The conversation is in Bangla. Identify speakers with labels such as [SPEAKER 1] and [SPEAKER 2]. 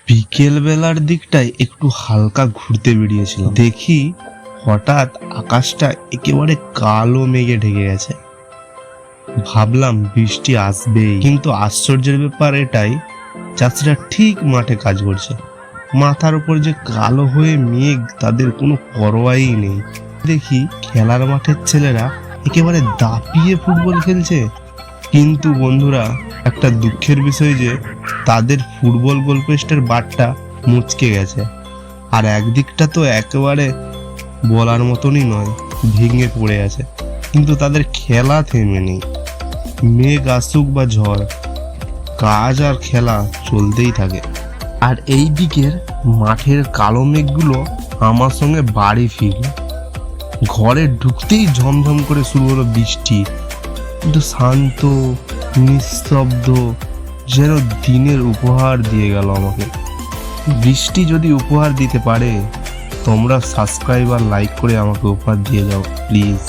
[SPEAKER 1] বিকেল বেলার দিকটায় একটু হালকা ঘুরতে বেরিয়েছিলাম, দেখি হঠাৎ আকাশটা একেবারে কালো মেঘে ঢেকে গেছে। ভাবলাম বৃষ্টি আসবেই, কিন্তু আশ্চর্যের ব্যাপার এটাই, চাষিরা ঠিক মাঠে কাজ করছে, মাথার উপর যে কালো হয়ে মেঘ তাদের কোনো পরোয়াই নেই। দেখি খেলার মাঠের ছেলেরা একেবারে দাপিয়ে ফুটবল খেলছে, কিন্তু বন্ধুরা একটা দুঃখের বিষয় যে তাদের ফুটবল গোলপোস্টের বারটা মুচকে গেছে, আর একদিকটা তো একেবারে বলার মতনই নয়, ভেঙে পড়ে আছে। কিন্তু তাদের খেলা থেমে নেই, মেঘ আসুক বা ঝড়, কাজ আর খেলা চলতেই থাকে। আর এই দিকের মাঠের কালো মেঘগুলো আমার সঙ্গে বাড়ি ফিরল। ঘরে ঢুকতেই ঝমঝম করে শুরু হলো বৃষ্টি, কিন্তু শান্ত নিস্তব্ধ, যেন দিনের উপহার দিয়ে গেল আমাকে। বৃষ্টি যদি উপহার দিতে পারে, তোমরা সাবস্ক্রাইব আর লাইক করে আমাকে উপহার দিয়ে যাও প্লিজ।